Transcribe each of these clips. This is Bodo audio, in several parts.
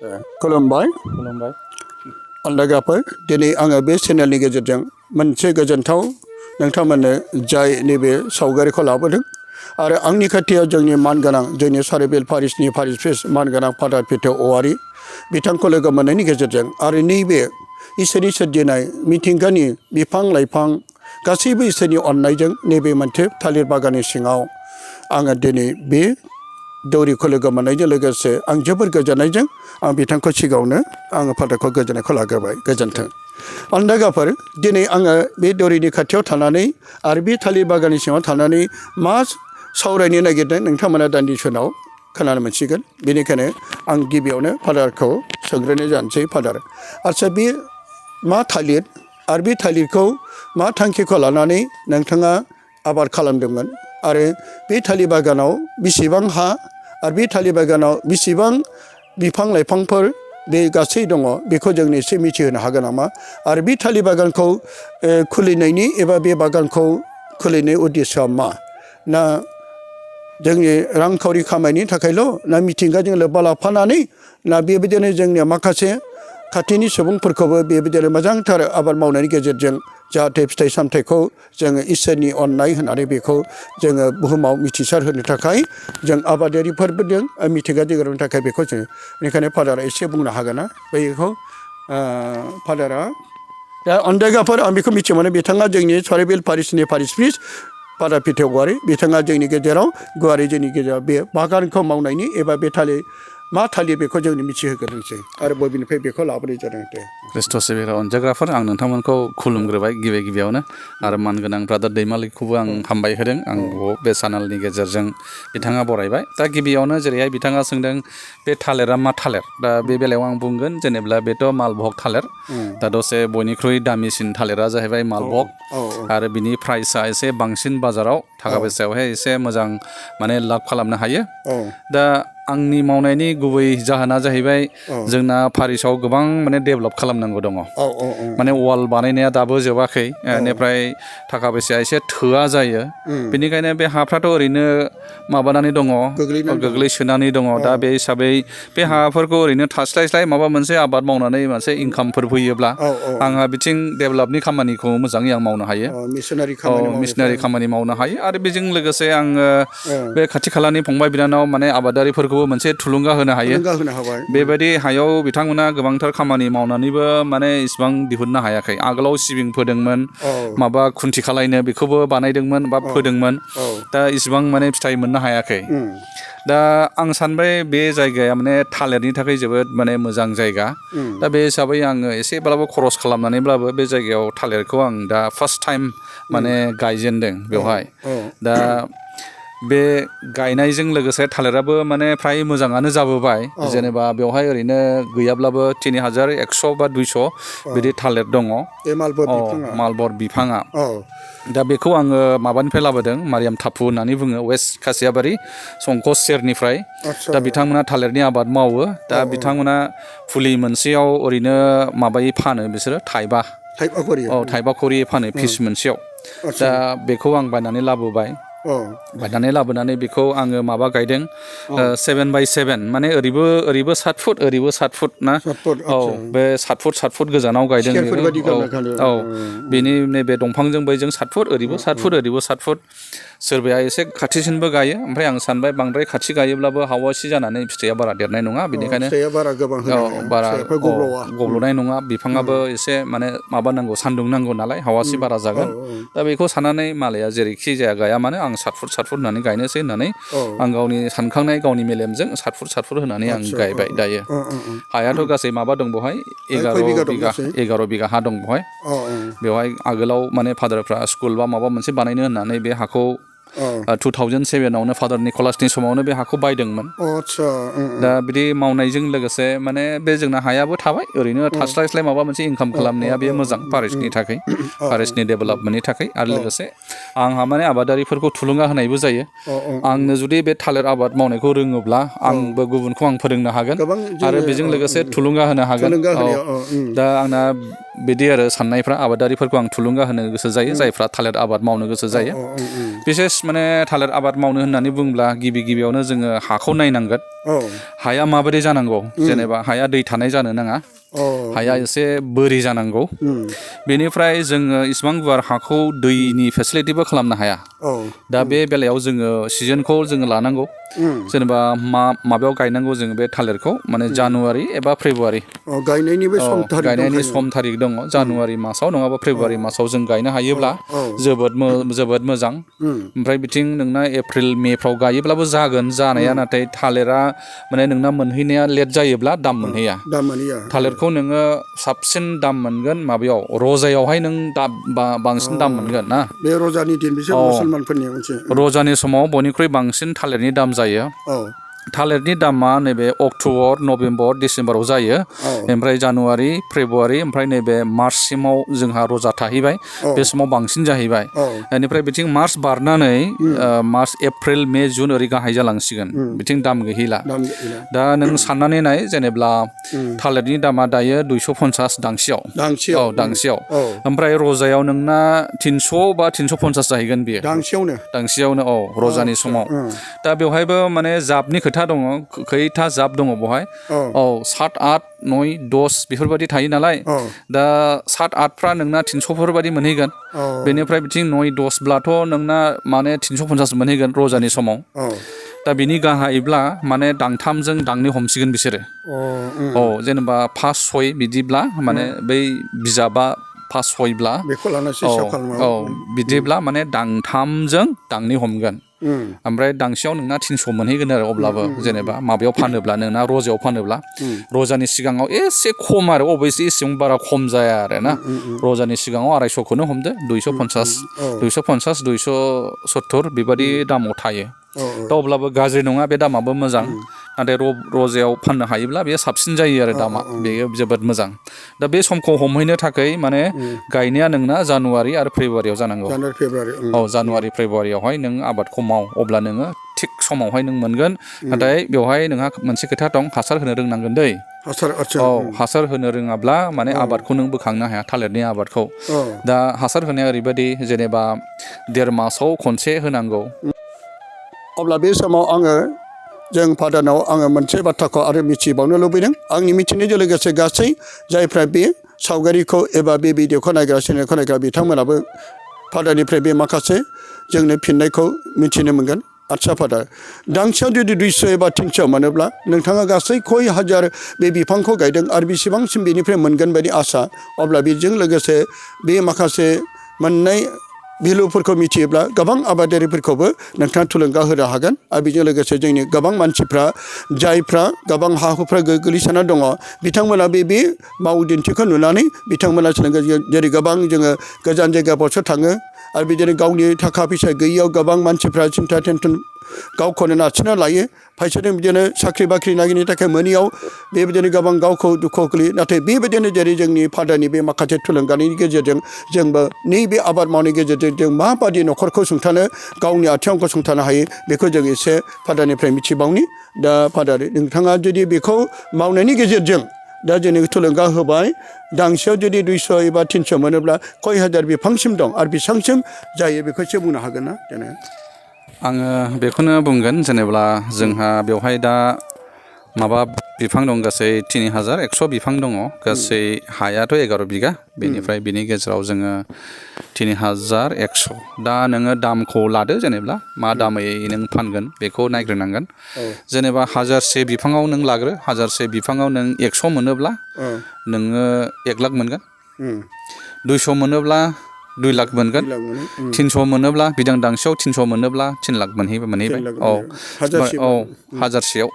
खुलुमबाय खुलुमबाय लोगोफोर दिनै आङो बे चेनेलनि गेजेरजों मोनसे गोजोनथाव नोंथांमोननो जाय नैबे सावगारिखौ लाबोदों आरो आंनि खाथियाव जोंनि मानगोनां जोंनि सारिबिल पारिसनि पारिस मानगोनां फादार पिटे औवारि बिथांखौ लोगो मोननायनि गेजेरजों आरो नैबे इसोरनि सोरजिनाय मिथिंगानि बिफां लाइफां गासैबो इसोरनि अननायजों नैबे मोनसे थालिर बागाननि सिङाव आङो दिनै बे दौरिखौ लोगो मोननायजों लोगोसे आं जोबोर गोजोननायजों आं बिथांखौ सिगाङावनो आङो फादारखौ गोजोननायखौ लाग्रोबाय गोजोन्थों लोगोफोर दिनै आङो बे दौरिनि खाथियाव थानानै आरो बे थालिर बागाननि सिङाव थानानै मा सावरायनो नागिरदों नोंथांमोना दान्दिसे उनाव खोनानो मोनसिगोन बेनिखायनो आं गिबियावनो फादारखौ सोंग्रोनाय जानोसै फादार आच्चा बे मा थालिर आरो बे थालिरखौ मा थांखिखौ लानानै नोंथाङा आबाद खालामदोंमोन आरो बे थालिर बागानाव बेसेबां हा आरो बे थालिर बागानाव बेसेबां बिफां लाइफांफोर बे गासै दङ बेखौ जोंनो एसे मिथिहोनो हागोन नामा आरो बे थालिर बागानखौ खुलिनायनि एबा बे बागानखौ खुलिनाय उद्देश्यआ मा ना जोंनि रांखावरि खामायनायनि थाखायल' ना मिथिंगाजों लोब्बा लाफानानै ना बेबायदिनो जोंनि माखासे खाथिनि सुबुंफोरखौबो बेबायदिनो मोजांथार आबाद मावनायनि गेजेरजों जाहाथे फिथाइ सामथाइखौ जोङो इसोरनि अननाय होनानै बेखौ जोङो बुहुमाव मिथिसार होनो थाखाय जों आबादारिफोरजों मिथिंगाजों गोरोबनो थाखाय बेखौ जोङो बेनिखायनो फादारा एसे बुंनो हागोन ना बेखौ फादारा दा अनदायगाफोर आं बेखौ मिथि मोनो बिथाङा जोंनि सारिबिल पारिसनि पारिस फादार पिटे औवारि बिथाङा जोंनि गेजेराव गुवारै जोंनि गेजेराव बे बागानखौ मावनायनि एबा बे थालिर मा थालिर बेखौ जोंनो मिथिहोग्रोनोसै आरो बबेनिफ्राय बेखौ लाबोनाय जादों दे ख्रिस्ट'स सिबिग्रा अनजाग्राफोर आं नोंथांमोनखौ खुलुमग्रोबाय गिबियावनो आरो मानगोनां ब्रादार दैमालिखौबो आं हामबाय होदों आं बे चेनेलनि गेजेरजों बिथाङा बरायबाय दा गिबियावनो जेरैहाय बिथाङा सोंदों बे थालिरा मा थालिर दा बे बेलायाव आं बुंगोन जेनेब्ला बेथ' मालभग थालिर दा दसे बयनिख्रुइ दामिसिन थालिरा जाहैबाय मालभग आरो बिनि प्राइसआ एसे बांसिन बाजाराव थाखा फैसायावहाय एसे मोजां माने लाब खालामनो हायो दा आंनि मावनायनि गुबै जाहोना जाहैबाय जोंना पारिसाव गोबां माने डेभेलप खालामनांगौ दङ माने वाल बानायनाया दाबो जोबाखै बेनिफ्राय थाखा फैसाया एसे थोआ जायो बेनिखायनो बे हाफ्राथ' ओरैनो माबानानै दङ गोग्लैसोनानै दङ दा बे हिसाबै बे हाफोरखौ ओरैनो थास्लायस्लाय माबा मोनसे आबाद मावनानै मोनसे इनकामफोर फैयोब्ला आंहा बिथिं डेभेलपनि खामानिखौ मोजाङै आं मावनो हायो मिशनारि खामानि मावनो हायो आरो बेजों लोगोसे आङो बे खाथि खालानि फंबाय बिनानाव माने आबादारिफोरखौ मोनसे थुलुंगा होनो हायो बेबायदि हायाव बिथांमोना गोबांथार खामानि मावनानैबो माने इसिबां दिहुननो हायाखै आगोलाव सिबिं फोदोंमोन माबा खुन्थि खालायनो बेखौबो बानायदोंमोन बा फोदोंमोन दा इसिबां माने फिथाइ मोननो हायाखै दा आं सानबाय बे जायगाया माने थालिरनि थाखाय जोबोद माने मोजां जायगा दा बे हिसाबै आङो एसेब्लाबो खरस खालामनानैब्लाबो बे जायगायाव थालिरखौ आं दा फार्स्ट टाइम माने गायजेनदों बेवहाय दा बे गायनायजों लोगोसे थालिराबो माने फ्राय मोजाङानो जाबोबाय जेनेबा बेवहाय ओरैनो गैयाब्लाबो 3100 बा 200 बिदि थालिर दङ मालबर बिफाङा दा बेखौ आङो माबानिफ्राय लाबोदों मारियाम थाफु होननानै बुङो वेस्ट खासियाबारि संकस सेरनिफ्राय दा बिथांमोना थालिरनि आबाद मावो दा बिथांमोना फुलि मोनसेयाव ओरैनो माबायै फानो बिसोरो थाइबा खरि फानो पिस मोनसेयाव दा बेखौ आं बायनानै लाबोबाय बायनानै लाबोनानै बेखौ आङो माबा गायदों 7x7 माने ओरैबो 7 फुट ओरैबो 7 फुट ना बे 7 फुट गोजानाव गायदों बेनि नैबे दंफांजों बैजों 7 फुट ओरैबो 7 फुट ओरैबो 7 फुट सोरबाया एसे खाथिसिनबो गायो ओमफ्राय आं सानबाय बांद्राय खाथि गायोब्लाबो हावासि जानानै फिथाइया बारा देरनाय नङा बेनिखायनो बारा गब्ल'नाय नङा बिफाङाबो एसे माने माबा नांगौ सान्दुं नांगौ नालाय हावासि बारा जागोन दा बेखौ साननानै मालाया जेरैखि जाया गाया मानो आं 7 फुट होननानै गायनोसै होननानै आं गावनि सानखांनाय गावनि मेलेमजों 7 फुट होननानै आं गायबाय दायो हायाथ' गासै माबा दं बेवहाय 11 बिगा हा दं बेवहाय आगोलाव माने फादारफ्रा स्कुल बा माबा मोनसे बानायनो होननानै बे हाखौ 2007आवनो फादार निकलासनि समावनो बे हाखौ बायदोंमोन दा बिदि मावनायजों लोगोसे माने बे जोंना हायाबो थाबाय ओरैनो थास्लायस्लाय माबा मोनसे इनकाम खालामनाया बेयो मोजां पारिसनि थाखाय पारिसनि डेभेलपमेन्टनि थाखाय आरो लोगोसे आंहा माने आबादारिफोरखौ थुलुंगा होनायबो जायो आंनो जुदि बे थालिर आबाद मावनायखौ रोङोब्ला आंबो गुबुनखौ आं फोरोंनो हागोन आरो बेजों लोगोसे थुलुंगा होनो हागोन दा आंना बिदि आरो साननायफ्रा आबादारिफोरखौ आं थुलुंगा होनो गोसो जायो जायफ्रा थालिर आबाद मावनो गोसो जायो बिसेस माने थालिर आबाद मावनो होननानै बुङोब्ला गिबियावनो जोङो हाखौ नायनांगोन हाया माबोरै जानांगौ जेनेबा हाया दै थानाय जानो नाङा हाया एसे बोरि जानांगौ बेनिफ्राय जोङो इसिबां गुवार हाखौ दैनि फेसिलिटिबो खालामनो हाया दा बे बेलायाव जोङो सिजनखौ जोङो लानांगौ जेनेबा माबायाव गायनांगौ जोङो बे थालिरखौ माने जानुवारि एबा फेब्रुवारि गायनायनि सम थारिख दङ जानुवारि मासाव नङाबा फेब्रुवारि मासाव जों गायनो हायोब्ला जोबोद मोजां ओमफ्राय बिथिं नोंना एप्रिल मेफ्राव गायोब्लाबो जागोन जानाया नाथाय थालिरा माने नोंना मोनहैनाया लेट जायोब्ला दाम मोनहैया थालिरखौ नोङो साबसिन दाम मोनगोन माबायाव रजायावहाय नों बांसिन दाम मोनगोन ना बे रजानि दिन बिसोर मुसलमानफोरनि मोनसे रजानि समाव बयनिख्रुइ बांसिन थालिरनि दाम जायो थालिरनि दामा नैबे अक्ट'बर नभेम्बर डिसेम्बराव जायो ओमफ्राय जानुवारि फेब्रुवारि ओमफ्राय नैबे मार्चसिमाव जोंहा रजा थाहैबाय बे समाव बांसिन जाहैबाय बेनिफ्राय बिथिं मार्च बारनानै मार्च एप्रिल मे जुन ओरै गाहाय जालांसिगोन बिथिं दाम गैहैला दा नों साननानै नाय जेनेब्ला थालिरनि दामा दायो 250 दांसेयाव ओमफ्राय रजायाव नोंना 300 बा 350 जाहैगोन बेयो दांसेयावनो रजानि समाव दा बेवहायबो माने जाबनि खोथा दङ खैथा जाब दङ बेवहाय 7, 8, 9, 10 बेफोरबायदि थायो नालाय दा 7, 8फ्रा नोंना 300फोर बायदि मोनहैगोन बेनिफ्राय बिथिं 9, 10ब्लाथ' नोंना माने 350 मोनहैगोन रजानि समाव दा बिनि गाहायब्ला माने दांथामजों दांनै हमसिगोन बिसोरो जेनेबा 5, 6 बिदिब्ला माने बै बिजाबा 5, 6ब्ला बिदिब्ला माने दांथामजों दांनै हमगोन ओमफ्राय दांसेयाव नोंना 300 मोनहैगोन आरो अब्लाबो जेनेबा माबायाव फानोब्ला नोंना रजायाव फानोब्ला रजानि सिगाङाव एसे खम आरो अबयसे एसेबां बारा खम जाया आरो ना रजानि सिगाङाव 250खौनो हमदो 250 270 बेबादि दामाव थायो दा अब्लाबो गाज्रि नङा बे दामाबो मोजां नाथाय रजायाव फाननो हायोब्ला बेयो साबसिन जायो आरो दामा बेयो जोबोद मोजां दा बे समखौ हमहैनो थाखाय माने गायनाया नोंना जानुवारि आरो फेब्रुवारियाव जानांगौ जानुवारि फेब्रुवारियावहाय नों आबादखौ माव अब्ला नोङो थिग समावहाय नों मोनगोन नाथाय बेवहाय नोंहा मोनसे खोथा दं हासार होनो रोंनांगोन दै हासार होनो रोङाब्ला माने आबादखौ नों बोखांनो हाया थालिरनि आबादखौ दा हासार होनाया ओरैबायदि जेनेबा 1.5 मासाव खनसे होनांगौ अब्ला बे समाव आङो जों फादारनाव आङो मोनसे बाथ्राखौ आरो मिथिबावनो लुबैदों आंनि मिथिनायजों लोगोसे गासै जायफ्रा बे सावगारिखौ एबा बे भिडिअखौ नायग्रा चेनेलखौ नायग्रा बिथांमोनाबो फादारनिफ्राय बे माखासे जोंनो फिननायखौ मिथिनो मोनगोन आदसा फादार दांसेयाव जुदि 200 एबा 300 मोनोब्ला नोंथाङा गासै खय हाजार बे बिफांखौ गायदों आरो बेसेबांसिम बेनिफ्राय मोनगोन बायदि आसा अब्ला बेजों लोगोसे बे माखासे मोननाय भेलुफोरखौ मिथियोब्ला गोबां आबादारिफोरखौबो नोंथाङा थुलुंगा होनो हागोन आरो बेजों लोगोसे जोंनि गोबां मानसिफ्रा जायफ्रा गोबां हा हुफ्रा गोग्लैसोना दङ बिथांमोना बे मावदिन्थिखौ नुनानै बिथांमोना जेरै गोबां जोङो गोजान जायगाफ्रावसो थाङो आरो बिदिनो गावनि थाखा फैसा गैयियाव गोबां मानसिफ्रा सिन्था टेनसन गावखौनो नारसिनना लायो फायसेजों बिदिनो साख्रि बाख्रि नागिरनो थाखाय मोनियाव बेबायदिनो गोबां गावखौ दुखुआव गोलैयो नाथाय बेबायदिनो जेरै जोंनि फादारनि बे माखासे थुलुंगानि गेजेरजों जोंबो नैबे आबाद मावनायनि गेजेरजों जों माबादि न'खरखौ सुंथानो गावनि आथिङाव गसंथानो हायो बेखौ जों एसे फादारनिफ्राय मिथिबावनि दा फादार नोंथाङा जुदि बेखौ मावनायनि गेजेरजों दा जोंनो थुलुंगा होबाय दांसेयाव जुदि 200 एबा 300 मोनोब्ला खय हाजार बिफांसिम दं आरो बेसेबांसिम जायो बेखौ एसे बुंनो हागोन ना जेनेबा आङो बेखौनो बुंगोन जेनेब्ला जोंहा बेवहाय दा माबा बिफां दं गासै 3100 बिफां दङ गासै हायाथ' 11 बिगा बेनिफ्राय बिनि गेजेराव जोङो 3100 दा नोङो दामखौ लादो जेनेब्ला मा दामै नों फानगोन बेखौ नायग्रोनांगोन जेनेबा 1000से बिफाङाव नों लाग्रो 1000से बिफाङाव नों 100 मोनोब्ला नोङो 1 लाख मोनगोन 200 मोनोब्ला 2 लाख मोनगोन 300 मोनोब्ला बिदां दांसेयाव 300 मोनोब्ला 3 लाख मोनहैबाय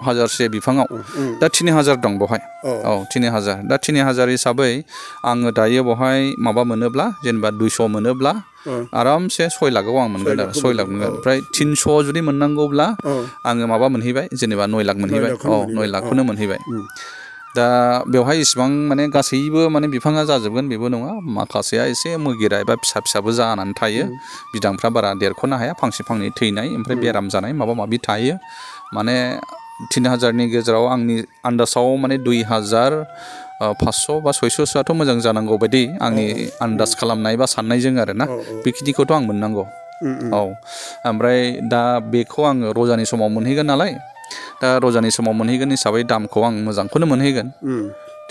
हाजारसे बिफाङाव दा 3000 दं बेवहाय 3000 दा 3000 हिसाबै आङो दायो बेवहाय माबा मोनोब्ला जेनेबा 200 मोनोब्ला आरामसे 6 लाखआव आं मोनगोन आरो 6 लाख मोनगोन ओमफ्राय 300 जुदि मोननांगौब्ला आङो माबा मोनहैबाय जेनेबा 9 लाख मोनहैबाय 9 लाखखौनो मोनहैबाय दा बेवहाय इसिबां माने गासैबो माने बिफाङा जाजोबगोन बेबो नङा माखासेया एसे मोगिरा एबा फिसाबो जानानै थायो बिदांफ्रा बारा देरख'नो हाया फांसे फांनै थैनाय ओमफ्राय बेराम जानाय माबा माबि थायो माने 3000नि गेजेराव आंनि आन्दासाव माने 2500 बा 600सोआथ' मोजां जानांगौ बायदि आंनि आन्दाज खालामनाय बा साननायजों आरो ना बेखिनिखौथ' आं मोननांगौ ओमफ्राय दा बेखौ आङो रजानि समाव मोनहैगोन नालाय दा रजानि समाव मोनहैगोन हिसाबै दामखौ आं मोजांखौनो मोनहैगोन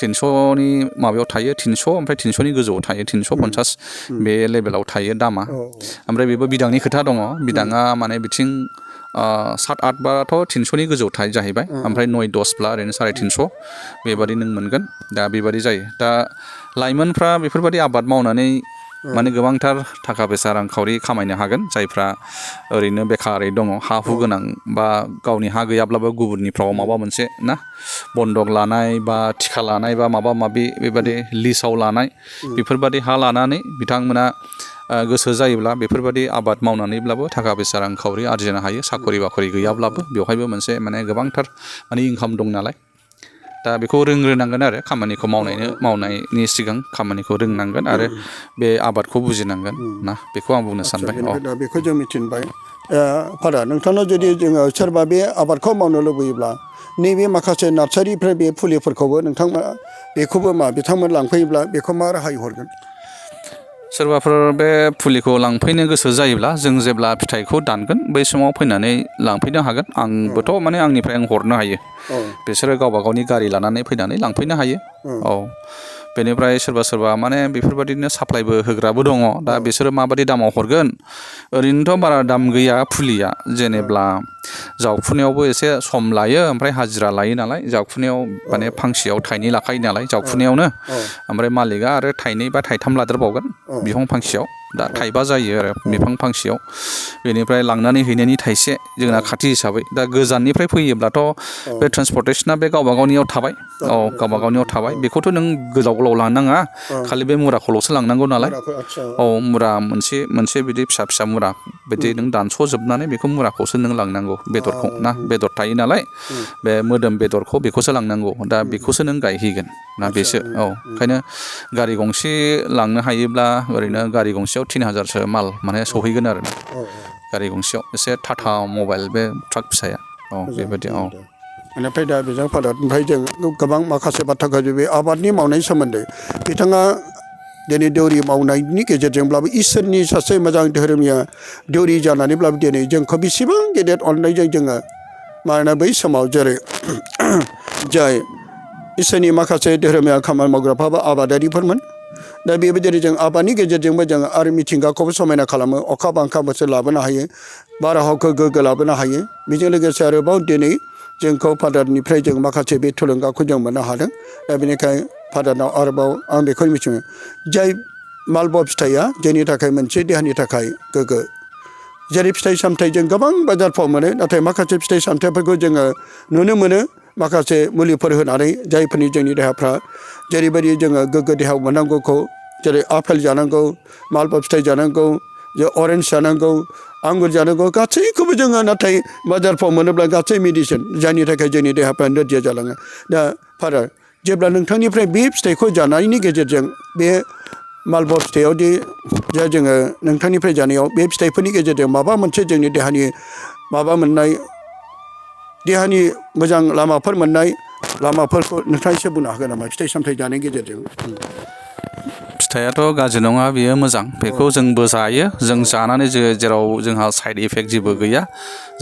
300नि माबायाव थायो 300 ओमफ्राय 300नि गोजौआव थायो 350 बे लेभेलाव थायो दामा ओमफ्राय बेबो बिदांनि खोथा दङ बिदाङा माने बिथिं 7-8 बाथ' 300नि गोजौआव थायो जाहैबाय ओमफ्राय 9-10ब्ला ओरैनो 350 बेबादि नों मोनगोन दा बेबादि जायो दा लाइमोनफ्रा बेफोरबादि आबाद मावनानै माने गोबांथार थाखा फैसा रांखावरि खामायनो हागोन जायफ्रा ओरैनो बेखारै दङ हा हु गोनां बा गावनि हा गैयाब्लाबो गुबुननिफ्राव माबा मोनसे ना बन्दक लानाय बा थिखा लानाय बा माबा माबि बेबादि लिस्टआव लानाय बेफोरबादि हा लानानै बिथांमोना गोसो जायोब्ला बेफोरबादि आबाद मावनानैब्लाबो थाखा फैसा रांखावरि आरजिनो हायो साखरि बाखरि गैयाब्लाबो बेवहायबो मोनसे माने गोबांथार माने इनकाम दं नालाय दा बेखौ रोंग्रोनांगोन आरो खामानिखौ मावनायनि सिगां खामानिखौ रोंनांगोन आरो बे आबादखौ बुजिनांगोन ना बेखौ आं बुंनो सानबाय दा बेखौ जों मिथिबाय फादा नोंथांनाव जुदि जोङो सोरबा बे आबादखौ मावनो लुबैयोब्ला नैबे माखासे नार्सारिनिफ्राय बे फुलिफोरखौबो नोंथांमोना बेखौबो बिथांमोन लांफैयोब्ला बेखौ मा राहायै हरगोन सोरबाफोर बे फुलिखौ लांफैनो गोसो जायोब्ला जों जेब्ला फिथाइखौ दानगोन बै समाव फैनानै लांफैनो हागोन आंबोथ' माने आंनिफ्राय आं हरनो हायो बिसोरो गावबा गावनि गारि लानानै फैनानै लांफैनो हायो बेनिफ्राय सोरबा माने बेफोरबादिनो साप्लायबो होग्राबो दङ दा बिसोरो माबादि दामाव हरगोन ओरैनोथ' बारा दाम गैया फुलिया जेनेब्ला जावफुनायावबो एसे सम लायो ओमफ्राय हाजिरा लायो नालाय जावफुनायाव माने फांसेयाव थाइनै लाखायो नालाय जावफुनायावनो ओमफ्राय मालिकआ आरो 2 बा 3 लादेरबावगोन बिफां फांसेयाव दा 5 जायो आरो बिफां फांसेयाव बेनिफ्राय लांनानै हैनायनि 1 जोंना खाथि हिसाबै दा गोजाननिफ्राय फैयोब्लाथ' बे ट्रेन्सपर्टेसना बे गावबा गावनियाव थाबाय गावबा गावनियाव थाबाय बेखौथ' नों गोलाव लांनाङा खालि बे मुराखौल'सो लांनांगौ नालाय मुरा मोनसे बिदि फिसा मुरा बिदि नों दानस'जोबनानै बेखौ मुराखौसो नों लांनांगौ बेदरखौ ना बेदर थायो नालाय बे मोदोम बेदरखौ बेखौसो लांनांगौ दा बेखौसो नों गायहैगोन ना बेसो ओंखायनो गारि गंसे लांनो हायोब्ला ओरैनो गारि गंसेयाव 3000सो माल माने सहैगोन आरो गारि गंसेयाव एसे टाटा मबाइल बे ट्राक फिसाया बेबायदि बेनिफ्राय दा बेजों ओमफ्राय जों गोबां माखासे बाथ्राखौ बे आबादनि मावनायनि सोमोन्दै बिथाङा दिनै दौरि मावनायनि गेजेरजोंब्लाबो इसोरनि सासे मोजां धोरोमिया दौरि जानानैब्लाबो दिनै जोंखौ बेसेबां गेदेर अननायजों जोङो मानोना बै समाव जेरै जाय इसोरनि माखासे धोरोमिया खामानि मावग्राफ्राबो आबादारिफोरमोन दा बेबायदिनो जों आबादनि गेजेरजोंबो जों आरो मिथिंगाखौबो समायना खालामो अखा बांखा बोसोर लाबोनो हायो बारहावाखौ गोग्गो लाबोनो हायो बेजों लोगोसे आरोबाव दिनै जोंखौ फादारनिफ्राय जों माखासे बे थुलुंगाखौ जों मोननो हादों दा बेनिखायनो फादारनाव आरोबाव आं बेखौ मिथियो जाय मालबग फिथाइया जोंनि थाखाय मोनसे देहानि थाखाय गोग्गो जेरै फिथाइ सामथाइ जों गोबां बाजारफ्राव मोनो नाथाय माखासे फिथाइ सामथाइफोरखौ जोङो नुनो मोनो माखासे मुलिफोर होनानै जायफोरनि जोंनि देहाफ्रा जेरैबायदि जोङो गोग्गो देहायाव मोननांगौखौ जेरै आपेल जानांगौ मालबग फिथाइ जानांगौ जे अरेन्ज जानांगौ आंगुर जानांगौ गासैखौबो जोङो नाथाय बाजारफ्राव मोनोब्ला गासै मेडिसिन जायनि थाखाय जोंनि देहाफ्रा नोरजिया जालाङो दा फादार जेब्ला नोंथांनिफ्राय बे फिथाइखौ जानायनि गेजेरजों बे मालबग फिथाइयावदि जोङो नोंथांनिफ्राय जानायाव बे फिथाइफोरनि गेजेरजों माबा मोनसे जोंनि देहानि माबा मोननाय देहानि मोजां लामाफोर मोननाय लामाफोरखौ नोंथाङा एसे बुंनो हागोन नामा फिथाइ सामथाइ जानायनि गेजेरजों फिथाइयाथ' गाज्रि नङा बेयो मोजां बेखौ जोंबो जायो जों जानानै जेराव जोंहा साइड इफेक्ट जेबो गैया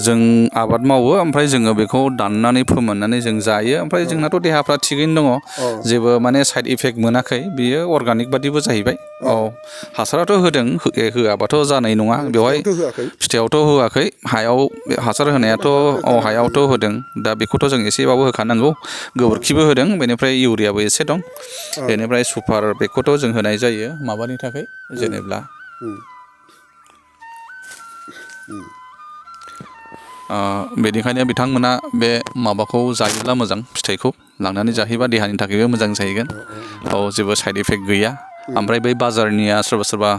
जों आबाद मावो ओमफ्राय जोङो बेखौ दाननानै फोमोननानै जों जायो ओमफ्राय जोंनाथ' देहाफ्रा थिगैनो दङ जेबो माने साइड इफेक्ट मोनाखै बियो अर्गानिक बादिबो जाहैबाय हासाराथ' होदों होआबाथ' जानाय नङा बेवहाय फिथाइयावथ' होआखै हायाव हासार होनायाथ' हायावथ' होदों दा बेखौथ' जों एसेबाबो होखानांगौ गोबोरखिबो होदों बेनिफ्राय इउरियाबो एसे दं बेनिफ्राय सुपार बेखौथ' जों होनाय जायो माबानि थाखाय जेनेब्ला बेनिखायनो बिथांमोना बे माबाखौ जायोब्ला मोजां फिथाइखौ लांनानै जाहैबा देहानि थाखायबो मोजां जाहैगोन जेबो साइड इफेक्ट गैया ओमफ्राय बै बाजारनिया सोरबा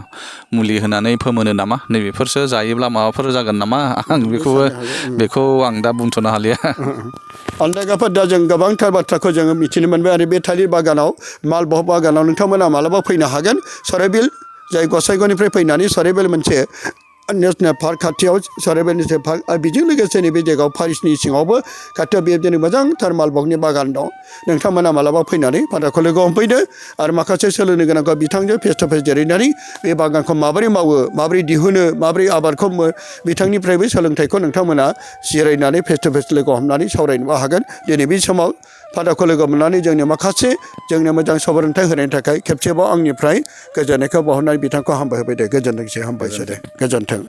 मुलि होनानै फोमोनो नामा नैबेफोरसो जायोब्ला माबाफोर जागोन नामा आं बेखौ आं दा बुंथ'नो हालिया अनदायगाफोर दा जों गोबांथार बाथ्राखौ जोङो मिथिनो मोनबाय आरो बे थालिर बागानाव मालबग बागानाव नोंथांमोना मालाबा फैनो हागोन सराइबिल जाय गसाइगावनिफ्राय फैनानै सराइबिल मोनसे नेशनेल पार्क खाथियाव सारायबेल नेशनेल पार्क आरो बेजों लोगोसे नैबे जायगायाव पारिसनि सिङावबो खाथियाव बेबायदिनो मोजांथार मालभगनि बागान दं नोंथांमोना मालाबा फैनानै फादार कलेजाव हमफैदो आरो माखासे सोलोंनो गोनांखौ बिथांजों फेस टु फेस जिरायनानै बे बागानखौ माबोरै मावो माबोरै दिहुनो माबोरै आबादखौ बिथांनिफ्रायबो सोलोंथाइखौ नोंथांमोना जिरायनानै फेस टु फेस लोगो हमनानै सावरायनोबो हागोन दिनै बे समाव फादारखौ लोगो मोननानै जोंनो माखासे जोंनो मोजां सुबुरुन्थाइ होनायनि थाखाय खेबसेबाव आंनिफ्राय गोजोननायखौ बावहरनानै बिथांखौ हामबाय होबाय दे गोजोनथोंसै हामबायसै दे गोजोन्थों